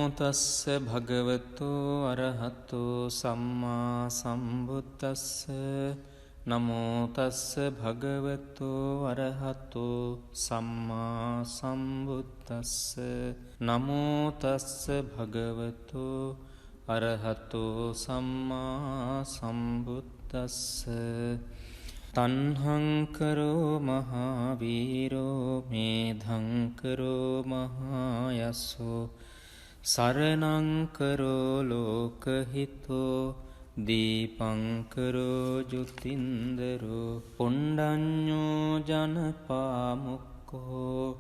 තස්ස භගවතෝ අරහතෝ සම්මා සම්බුද්දස්ස. නමෝ තස්ස භගවතෝ අරහතෝ සම්මා සම්බුද්දස්ස. නමෝ තස්ස භගවතෝ අරහතෝ සම්මා සම්බුද්දස්ස. තණ්හං කරෝ මහාවීරෝ මේධං කරෝ මහායසෝ සරණං කරෝ ලෝකහිතෝ දීපං කරෝ ජුතින්දරෝ පුණ්ඩඤ්ඤෝ ජනපාමුක්ඛෝ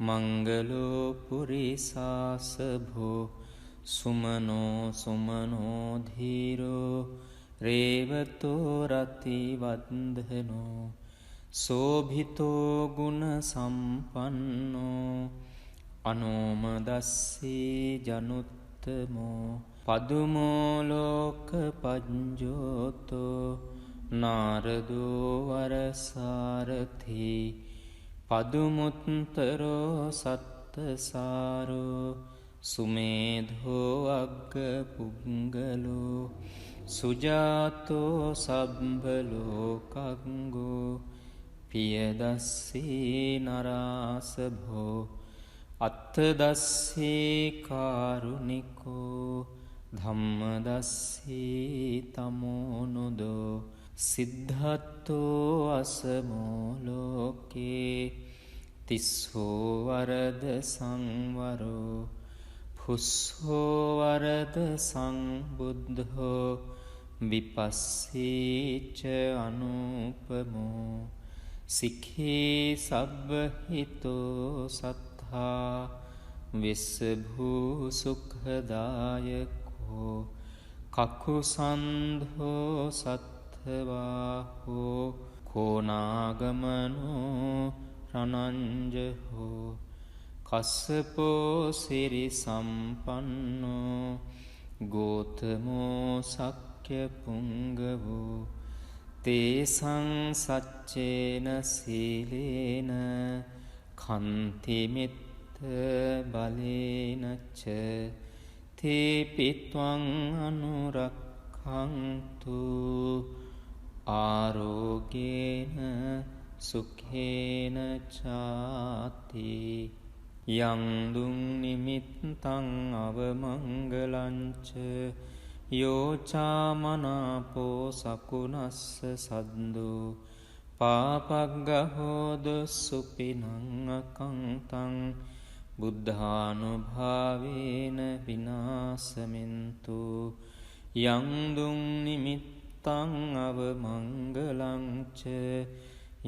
මංගලෝ පුරිසාසභෝ සුමනෝ සුමනෝ ධීරෝ රේවතෝ රති වන්දනෝ සෝභිතෝ ගුණ සම්පන්නෝ අනෝමදස්සී ජනුත්තමෝ පදුමෝ ලෝක පඤ්ජෝතෝ නාරදෝ වරසාරථි පදුමුත්තරෝ සත්තසාරෝ සුමේධෝ අග්ග පුංගලෝ සුජාතෝ සබ්බලෝකංගෝ පියදස්සී නරාසභෝ අත්තදස්සී කාරුණිකෝ ධම්මදස්සී තමෝනුදෝ සිද්ධත්තෝ අසමෝ ලෝකේ තිස්සෝ වරද සංවරෝ පුස්සෝ වරද සංබුද්ධෝ විපස්සීච අනුපමෝ සික්ඛී සබ්බහිතෝ සත්තා විස්සභූ සුඛදායකෝ කකුසන්ධෝ සත්ථවාහෝ කෝනාගමනෝ රණංජහෝ කස්සපෝ සිරි සම්පන්නෝ ගෝතමෝ සක්්‍ය පුංගවෝ තේසං සච්චේන සීලේන කන්තිමිත්ත බලේනච්ච තේපිත්වං අනුරක්ඛන්තු ආරෝගේන සුඛේන චාති. යං දුං නිමිත්තං අවමංගලංච යෝචාමනාපෝ සකුණස්ස සද්දෝ පාපග්ගහෝද සුපිනං අකංතං බුද්ධානුභාවේන විනාසමින්තු. යං දුං නිමිත්තං අවමංගලංච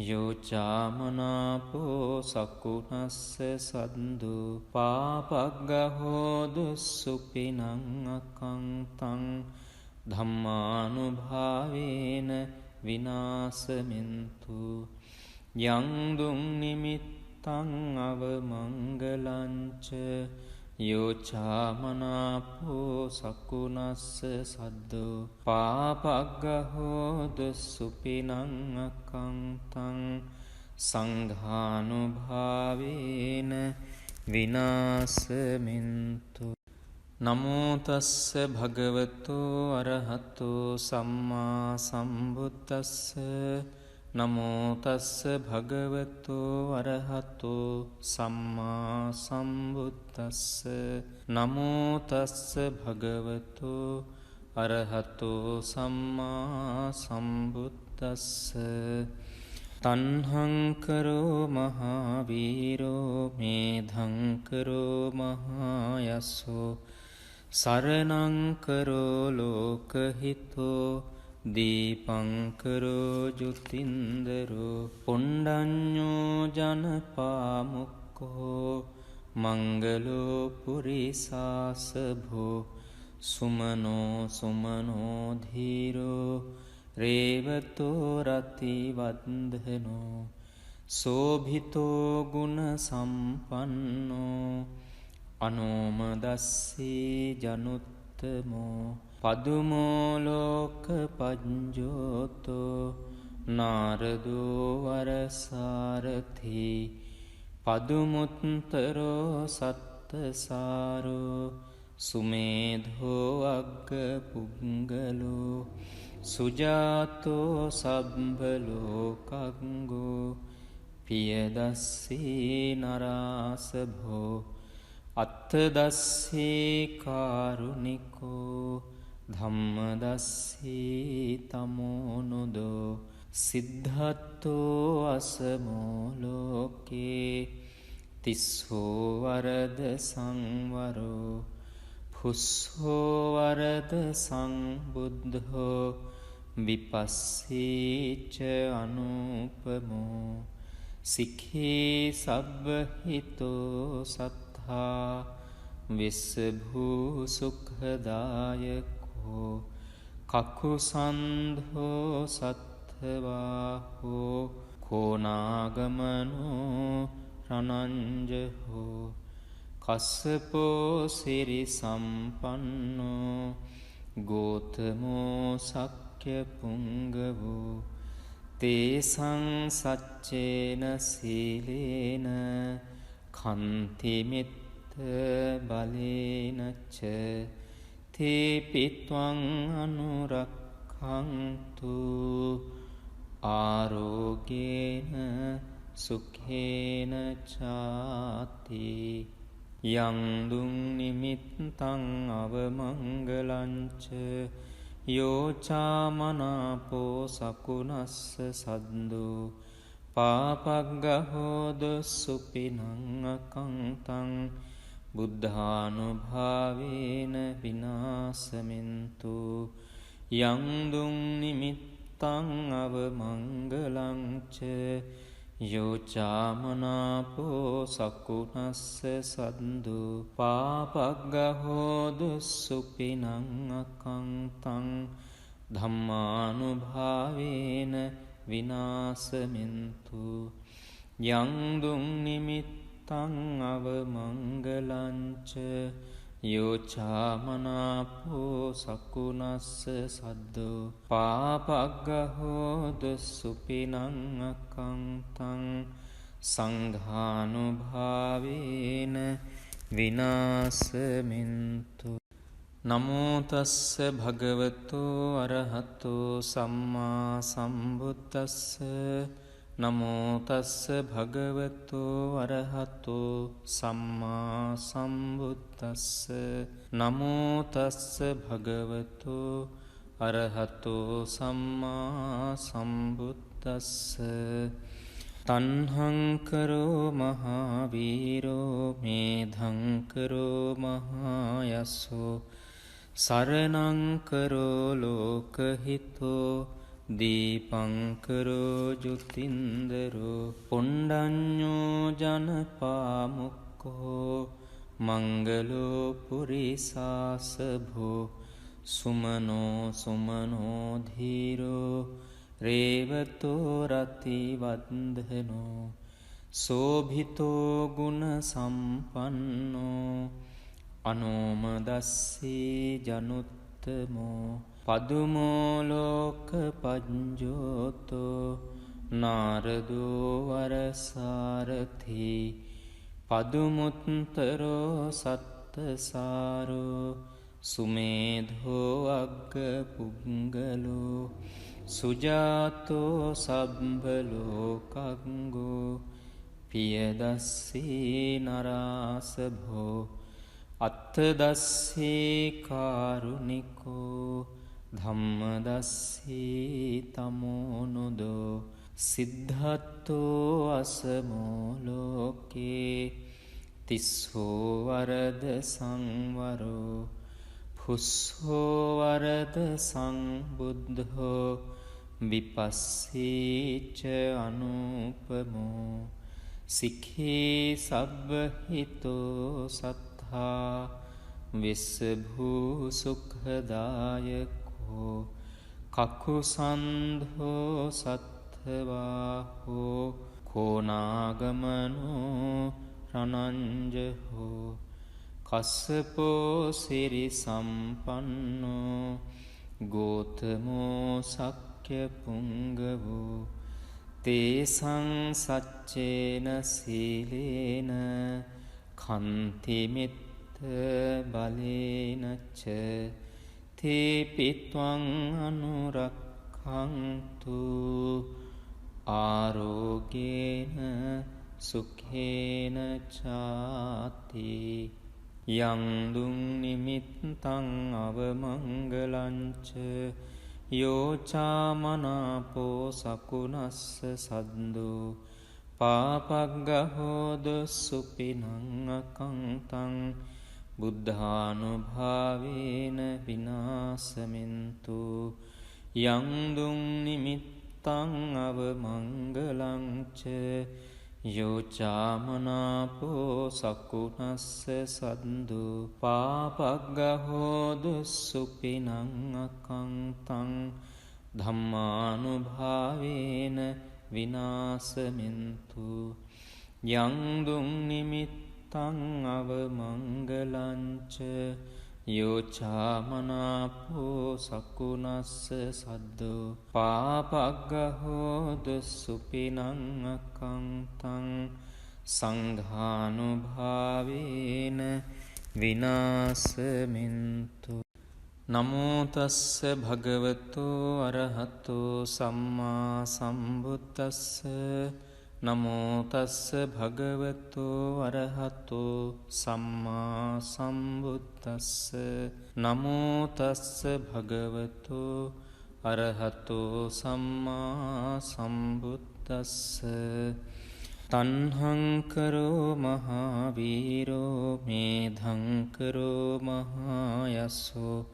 යෝචාමනාපෝ සකුණස්ස සද්දු පාපග්ගහෝදු සුපිනං අකංතං ධම්මානුභාවේන විනාසමින්තු. යං දුං නිමිත්තං අවමංගලංච යෝචාමනාපෝ සකුණස්ස සද්දු පාපග්ගහෝදු සුපිනං අකංතං සංඝානුභාවේන විනාසමින්තු. නමෝ තස්ස භගවතෝ අරහතෝ සම්මා සම්බුද්දස්ස. නමෝ තස්ස භගවතෝ අරහතෝ සම්මා සම්බුද්දස්ස. නමෝ තස්ස භගවතෝ අරහතෝ සම්මා සම්බුද්දස්ස. තණ්හං කරෝ මහාවීරෝ මේධං කරෝ මහායසෝ සරණං කරෝ ලෝකහිතෝ දීපං කරෝ ජුතින්දරෝ පුණ්ඩඤ්ඤෝ ජනපාමුක්ඛෝ මංගලෝ පුරිසාසභෝ සුමනෝ සුමනෝ ධීරෝ රේවතෝ රති වන්දනෝ සෝභිතෝ ගුණ සම්පන්නෝ අනෝමදස්සී ජනුත්තමෝ පදුමෝ ලෝක පඤ්ජෝතෝ නාරදෝ වරසාරථි පදුමුත්තරෝ සත්තසාරෝ සුමේධෝ අග්ග පුංගලෝ සුජාතෝ සබ්බලෝකංගෝ පියදස්සී නරාසභෝ අත්තදස්සී කාරුණිකෝ ධම්මදස්සී තමෝනුදෝ සිද්ධත්තෝ අසමෝලෝකේ තිස්සෝ වරද සංවරෝ පුස්සෝ වරද සංබුද්ධෝ විපස්සීච අනුපමෝ සික්ඛී සබ්බහිතෝ සත්තා විස්සභූ සුඛදායකෝ කකුසන්ධෝ සත්ථවාහෝ කෝනාගමනෝ රණංජහෝ කස්සපෝ සිරි සම්පන්නෝ ගෝතමෝ සක්්‍ය පුංගවෝ තේසං සච්චේන සීලේන කන්තිමිත්ත බලේනච්ච තේපිත්වං අනුරක්ඛන්තු ආරෝගේන සුඛේන චාති යං දුං නිමිත්තං අවමංගලංච යෝචාමනාපෝ සකුනස්ස සද්දෝ පාපග්ගහෝද සුපිනං අකංතං බුද්ධානුභාවේන විනාසමින්තු යං දුං නිමිත්තං අවමංගලංච යෝචාමනාපෝ සකුනස්ස සද්දු පාපග්ගහෝදු සුපිනං අකංතං ධම්මානුභාවේන විනාසමින්තු යං දුං නිමිත්තං අවමංගලංච යෝචාමනාපෝ සකුනස්ස සද්දෝ පාපග්ගහෝද සුපිනං අකංතං සංඝානුභාවේන විනාසමින්තු නමෝ තස්ස භගවතු අරහතෝ සම්මා සම්බුද්දස්ස නමෝ තස්ස භගවතු අරහතෝ සම්මා සම්බුද්දස්ස නමෝ තස්ස භගවතු අරහතෝ සම්මා සම්බුද්දස්ස තණ්හං කරෝ මහාවීරෝ මේධං කරෝ මහායසෝ සරණං කරෝ ලෝකහිතෝ දීපංකරෝ ජුතින්දරෝ පොණ්ඩඤ්ඤෝ ජනපාමුක්ඛෝ මංගලෝ පුරිසාසභෝ සුමනෝ සුමනෝ ධීරෝ රේවතෝ රතිවන්දනෝ සෝභිතෝ ගුණ සම්පන්නෝ අනෝමදස්සී ජනුත්තමෝ පදුමෝ ලෝක පඤ්ජෝතෝ නාරදෝ වරසාරථි පදුමුත්තරෝ සත්තසාරෝ සුමේධෝ අග්ග පුංගලෝ සුජාතෝ සබ්බලෝකංගෝ පියදස්සී නරාසභෝ අත්තදස්සී කාරුණිකෝ ධම්මදස්සී තමෝනුදෝ සිද්ධත්තෝ අසමෝලෝකේ තිස්සෝ වරද සංවරෝ පුස්සෝ වරද සංබුද්ධෝ විපස්සීච අනුපමෝ සික්ඛී සබ්බහිතෝ සත්තා විස්සභූ සුඛදායකෝ කකුසන්ධෝ සත්ථවාහෝ කෝනාගමනෝ රණංජහෝ කස්සපෝ සිරි සම්පන්නෝ ගෝතමෝ සක්්‍ය පුංගවෝ තේසං සච්චේන සීලේන කන්තිමිත්ත බලේනච්ච තේපිත්වං අනුරක්ඛන්තු ආරෝගේන සුඛේන චාති යං දුං නිමිත්තං අවමංගලංච යෝ චාමනාපෝ සකුණස්ස සද්දෝ පාපග්ගහෝද සුපිනං අකංතං බුද්ධානුභාවේන විනාශමෙන්තු යං දුං නිමිත්තං අවමංගලංච යෝ චාමනාපෝ සකුණස්ස සද්දෝ පාපග්ගහෝද සුපිනං අකංතං ධම්මානුභාවේන විනාශමෙන්තු යං දුං නිමිත්තං අවමංගලංච යෝ චාමනාපෝ සකුණස්ස සද්දෝ පාපග්ගහෝද සුපිනං අකංතං සංඝානුභාවේන විනාශමෙන්තු නමෝ තස්ස භගවතෝ අරහතෝ සම්මා සම්බුද්දස්ස නමෝ තස්ස භගවතෝ අරහතෝ සම්මා සම්බුද්දස්ස නමෝ තස්ස භගවතෝ අරහතෝ සම්මා සම්බුද්දස්ස තණ්හං කරෝ මහාවීරෝ මේධං කරෝ මහායසෝ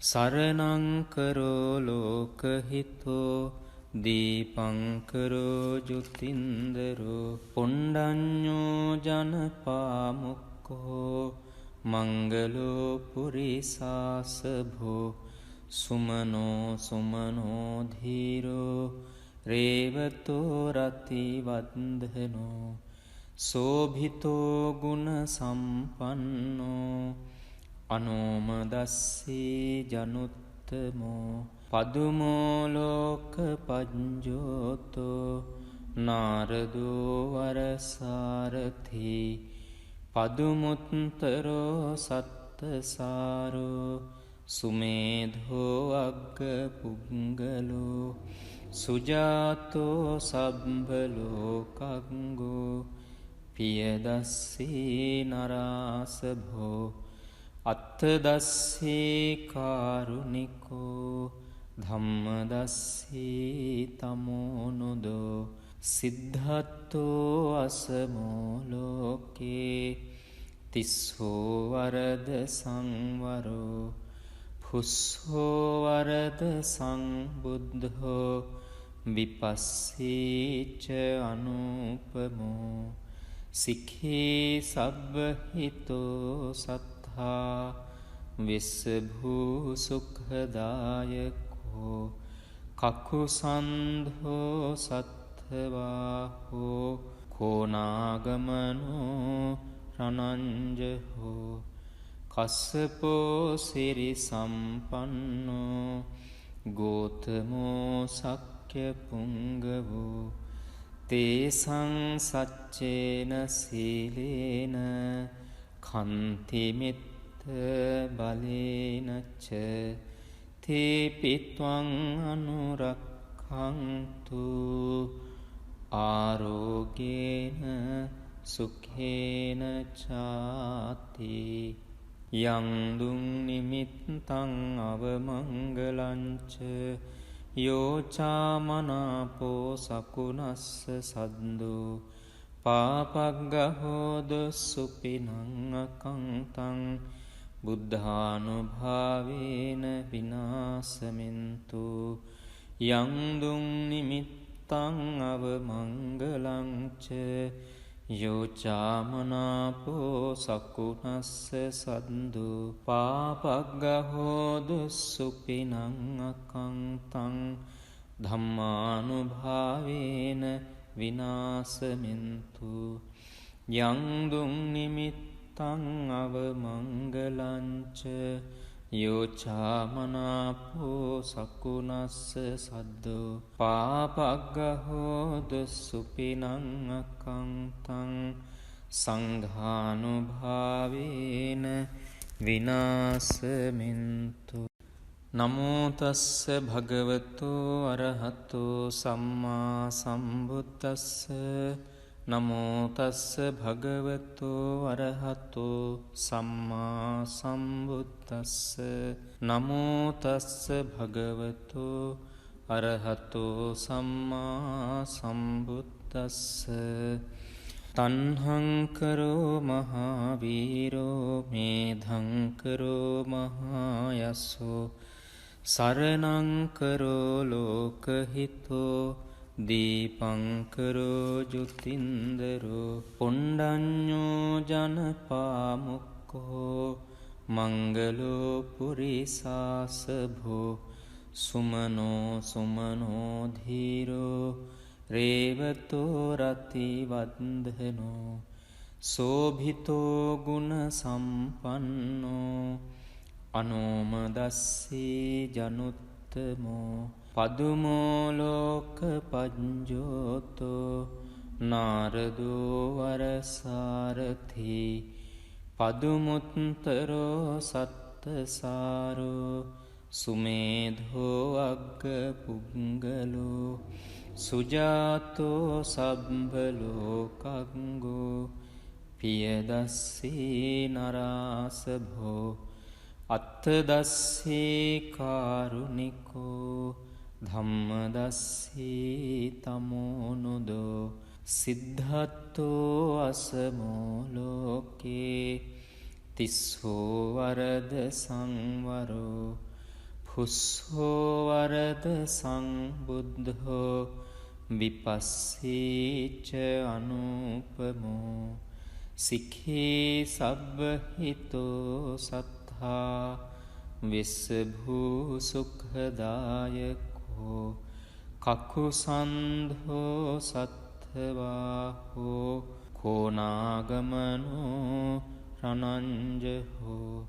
සරණං කරෝ ලෝකහිතෝ දීපංකරෝ ජුතින්දරෝ පොණ්ඩඤ්ඤෝ ජනපාමුක්ඛෝ මංගලෝ පුරිසාසභෝ සුමනෝ සුමනෝ ධීරෝ රේවතෝ රතිවන්දනෝ සෝභිතෝ ගුණ සම්පන්නෝ අනෝමදස්සී ජනුත්තමෝ පදුමෝ ලෝක පඤ්ජෝතෝ නාරදෝ වරසාරථී පදුමුත්තරෝ සත්තසාරෝ සුමේධෝ අග්ග පුංගලෝ සුජාතෝ සබ්බලෝකංගෝ පියදස්සී නරාසභෝ අත්තදස්සී කාරුණිකෝ ධම්මදස්සී තමෝනුදෝ සිද්ධත්තෝ අසමෝ ලෝකේ තිස්සෝ වරද සංවරෝ පුස්සෝ වරද සංබුද්ධෝ විපස්සීච අනුපමෝ සික්ඛී සබ්බහිතෝ සත්තා විස්සභූ සුඛදායකෝ කකුසන්ධෝ සත්ථවාහෝ කෝනාගමනෝ රණංජහෝ කස්සපෝ සිරි සම්පන්නෝ ගෝතමෝ සක්්‍ය පුංගවෝ තේසං සච්චේන සීලේන කන්තිමිත් බලේනච්ච තේපිත්වං අනුරක්ඛන්තු ආරෝගේන සුඛේන චාති යං දුං නිමිත්තං අවමංගලංච යෝ චාමනාපෝ සකුණස්ස සද්දෝ පාපග්ගහෝද සුපිනං අකංතං බුද්ධානුභාවේන විනාශමෙන්තු යං දුං නිමිත්තං අවමංගලංච යෝ චාමනාපෝ සකුණස්ස සද්දෝ පාපග්ගහෝද සුපිනං අකංතං ධම්මානුභාවේන විනාශමෙන්තු යං දුං නිමිත්තං අවමංගලංච යෝ චාමනාපෝ සකුණස්ස සද්දෝ පාපග්ගහෝද සුපිනං අකංතං සංඝානුභාවේන විනාශමින්තු. නමෝ තස්ස භගවතු අරහතෝ සම්මා සම්බුද්දස්ස. නමෝ තස්ස භගවතු අරහතෝ සම්මා සම්බුද්දස්ස. නමෝ තස්ස භගවතු අරහතෝ සම්මා සම්බුද්දස්ස. තණ්හංකරෝ මහාවීරෝ මේධංකරෝ මහායස්සෝ සරණංකරෝ ලෝකහිතෝ දීපංකරෝ ජුතින්දරෝ පුණ්ඩඤ්ඤෝ ජනපාමුක්ඛෝ මංගලෝ පුරිසාසභෝ සුමනෝ සුමනෝ ධීරෝ රේවතෝ රතිවන්දනෝ සෝභිතෝ ගුණ සම්පන්නෝ අනෝමදස්සී ජනුත්තමෝ පදුමෝ ලෝක පඤ්ජෝතෝ නාරදෝ වරසාරථි පදුමුත්තරෝ සත්තසාරෝ සුමේධෝ අග්ග පුංගලෝ සුජාතෝ සබ්බලෝකංගෝ පියදස්සී නරාසභෝ අත්තදස්සී කාරුණිකෝ ධම්මදස්සී තමෝනුදෝ සිද්ධත්තෝ අසමෝ ලෝකේ තිස්සෝ වරද සංවරෝ පුස්සෝ වරද සංබුද්ධෝ විපස්සීච අනුපමෝ සික්ඛී සබ්බහිතෝ සත්තා විස්සභූ සුඛදායකෝ කකුසන්ධෝ සත්තවාහෝ කෝනාගමනෝ රණංජහෝ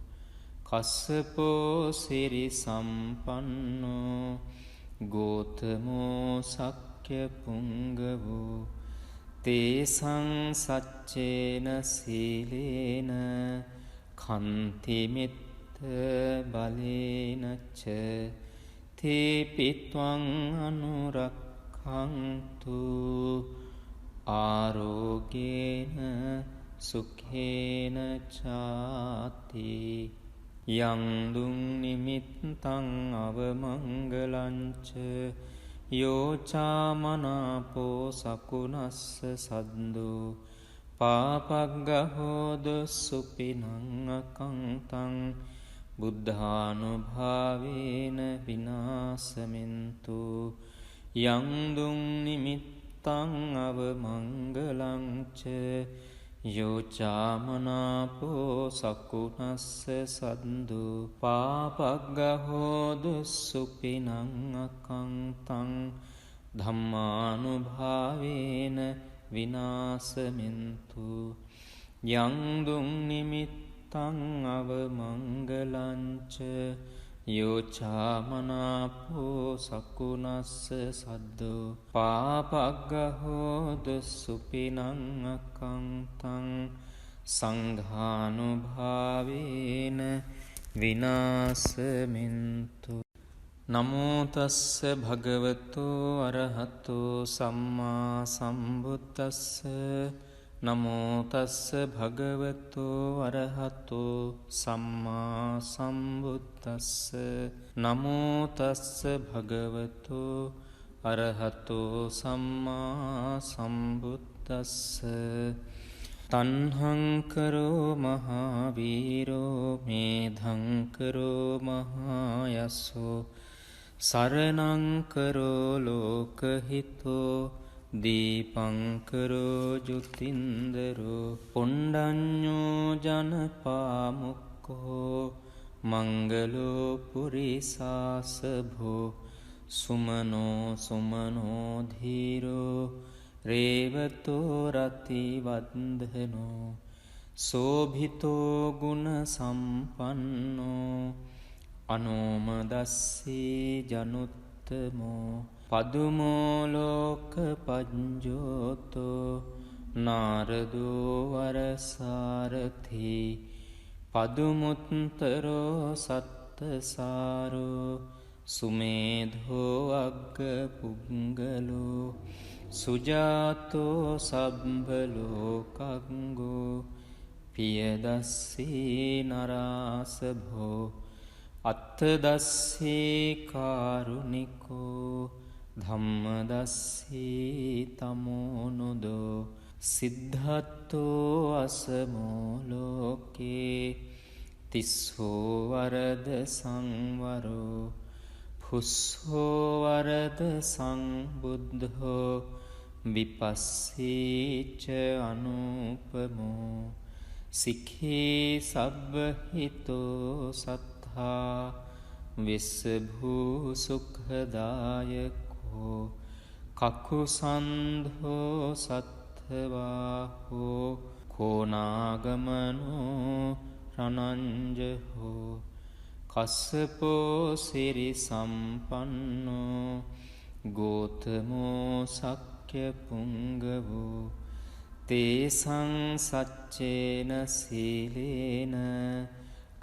කස්සපෝ සිරි සම්පන්නෝ ගෝතමෝ සක්්‍ය පුංගවෝ තේසං සච්චේන සීලේන කන්තිමිත්ත බලේනච්ච තේපිත්වං අනුරක්ඛන්තු ආරෝගේන සුඛේන චාති. යං දුං නිමිත්තං අවමංගලංච යෝචාමනාපෝ සකුනස්ස සද්දෝ පාපග්ගහෝද සුපිනං අකංතං බුද්ධානුභාවේන විනාශමින්තු. යං දුං නිමිත්තං අවමංගලංච යෝචාමනාපෝ සකුනස්ස සද්දු පාපග්ගහෝදු සුපිනං අකංතං ධම්මානුභාවේන විනාශමින්තු. යං දුං නිමිත්තං අවමංගලංච යෝචාමනාපෝ සකුනස්ස සද්දෝ පාපග්ගහෝදු සුපිනං අකංතං සංඝානුභාවේන විනාශමින්තු. නමෝ තස්ස භගවතු අරහතෝ සම්මා සම්බුද්දස්ස. නමෝ තස්ස භගවතු අරහතෝ සම්මා සම්බුද්දස්ස. නමෝ තස්ස භගවතු අරහතෝ සම්මා සම්බුද්දස්ස. තණ්හංකරෝ මහාවීරෝ මේධංකරෝ මහායස්සෝ සරණංකරෝ ලෝකහිතෝ දීපංකරෝ ජුතින්දරෝ පුණ්ඩඤ්ඤෝ ජනපාමුක්ඛෝ මංගලෝ පුරිසාසභෝ සුමනෝ සුමනෝ ධීරෝ රේවතෝ රතිවන්දනෝ සෝභිතෝ ගුණ සම්පන්නෝ අනෝමදස්සී ජනුත්තමෝ පදුමෝ ලෝක පඤ්ජෝතෝ නාරදෝ වරසාරථි පදුමුත්තරෝ සත්තසාරෝ සුමේධෝ අග්ග පුංගලෝ සුජාතෝ සබ්බලෝකංගෝ පියදස්සී නරාසභෝ අත්තදස්සී කාරුණිකෝ ධම්මදස්සී තමෝනුදෝ සිද්ධත්තෝ අසමෝ ලෝකේ තිස්සෝ වරද සංවරෝ පුස්සෝ වරද සංබුද්ධෝ විපස්සීච අනුපමෝ සික්ඛී සබ්බහිතෝ සත්තා විස්සභූ සුඛදායකෝ කකුසන්ධෝ සත්ථවාහෝ කෝනාගමනෝ රණංජහෝ කස්සපෝ සිරි සම්පන්නෝ ගෝතමෝ සක්්‍ය පුංගවෝ තේසං සච්චේන සීලේන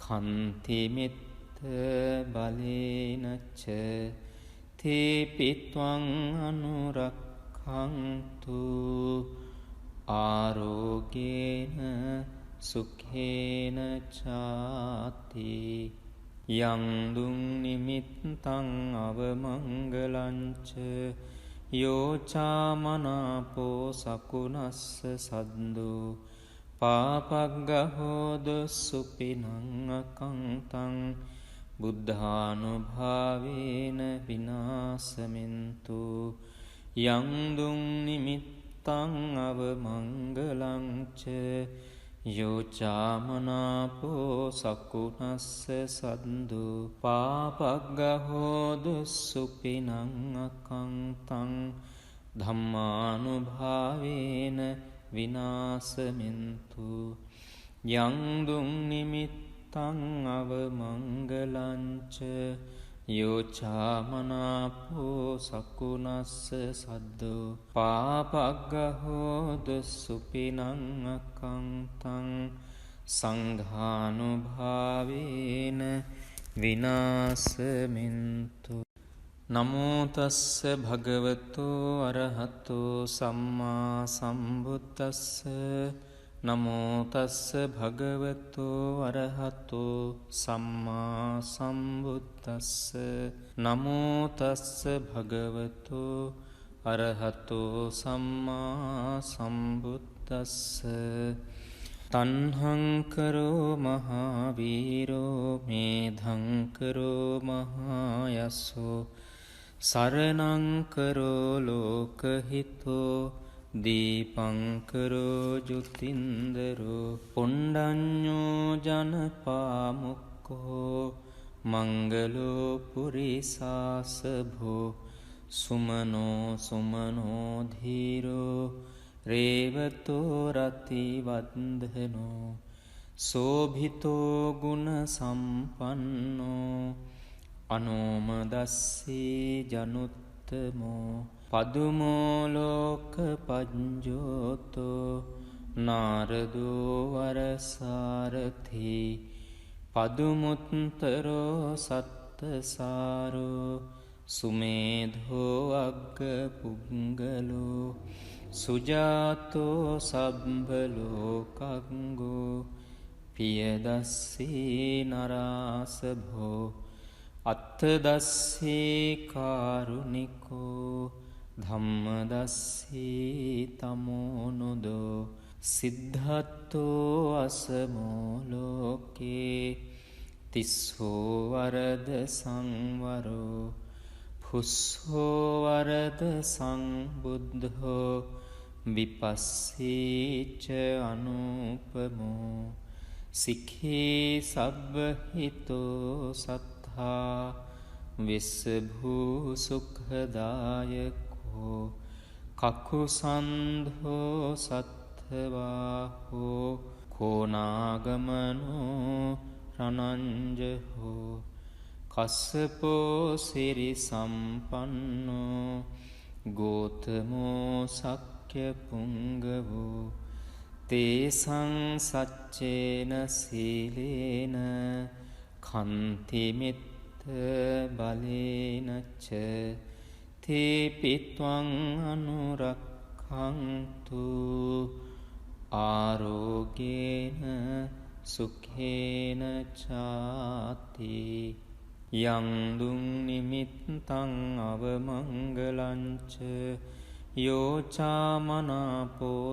කන්තිමිත්ත බලේනච්ච තේපිත්වං අනුරක්ඛන්තු ආරෝගේන සුඛේන චාති යං දුං නිමිත්තං අවමංගලංච යෝචාමනාපෝ සකුනස්ස සද්දෝ පාපග්ගහෝද සුපිනං අකංතං බුද්ධානුභාවේන විනාසමින්තු යං දුං නිමිත්තං අවමංගලංච යෝචාමනාපෝ සකුනස්ස සද්දු පාපග්ගහෝද සුපිනං අකංතං ධම්මානුභාවේන විනාසමින්තු යං දුං නිමිත්තං අවමංගලංච යෝචාමනාපෝ සකුනස්ස සද්දෝ පාපග්ගහෝද සුපිනං අකංතං සංඝානුභාවේන විනාසමින්තු නමෝ තස්ස භගවතු අරහතෝ සම්මා සම්බුද්දස්ස නමෝ තස්ස භගවතු අරහතෝ සම්මා සම්බුද්දස්ස නමෝ තස්ස භගවතු අරහතෝ සම්මා සම්බුද්දස්ස තණ්හං කරෝ මහාවීරෝ මේධං කරෝ මහායසෝ සරණං කරෝ ලෝකහිතෝ දීපංකරෝ ජුතින්දරෝ පුණ්ඩඤ්ඤෝ ජනපාමුක්ඛෝ මංගලෝ පුරිසාසභෝ සුමනෝ සුමනෝ ධීරෝ රේවතෝ රති වන්දනෝ සෝභිතෝ ගුණ සම්පන්නෝ අනෝමදස්සී ජනුත්තමෝ පදුමෝ ලෝක පඤ්ජෝතෝ නාරදෝ වරසාරථි පදුමුත්තරෝ සත්තසාරෝ සුමේධෝ අග්ග පුංගලෝ සුජාතෝ සබ්බලෝකංගෝ පියදස්සී නරාසභෝ අත්තදස්සී කාරුණිකෝ ධම්මදස්සී තමෝනුදෝ සිද්ධත්තෝ අසමෝ ලෝකේ තිස්සෝ වරද සංවරෝ පුස්සෝ වරද සංබුද්ධෝ විපස්සීච අනුපමෝ සික්ඛී සබ්බහිතෝ සත්තා විස්සභූ සුඛදායකෝ කකුසන්ධෝ සත්ථවාහෝ කෝනාගමනෝ රණංජහෝ කස්සපෝ සිරි සම්පන්නෝ ගෝතමෝ සක්්‍ය ශක්‍ය පුංගවෝ තේසං සච්චේන සීලේන කන්තිමිත්ත බලේනච්ච තේපිත්වං අනුරක්ඛන්තු ආරෝගේන සුඛේන චාති යං දුං නිමිත්තං අවමංගලංච යෝචාමනාපෝ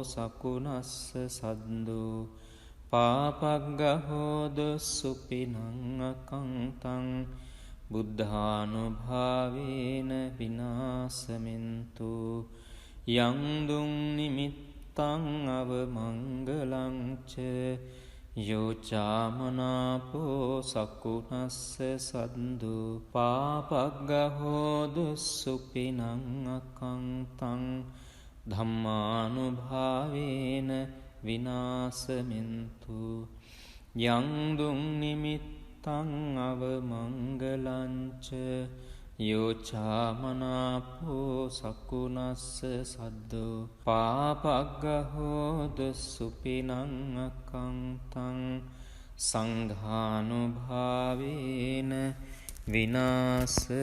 සකුනස්ස සද්දෝ පාපග්ගහෝද සුපිනං අකංතං බුද්ධානුභාවේන විනාසමින්තු යං දුං නිමිත්තං අවමංගලංච යෝචාමනාපෝ සකුනස්ස සද්දු පාපග්ගහෝදු සුපිනං අකංතං ධම්මානුභාවේන විනාසමින්තු යං දුං නිමිත්තං අවමංගලංච යෝචාමනාපෝ සකුනස්ස සද්දෝ පාපග්ගහෝද සුපිනං අකංතං සංඝානුභාවේන විනාසමින්තු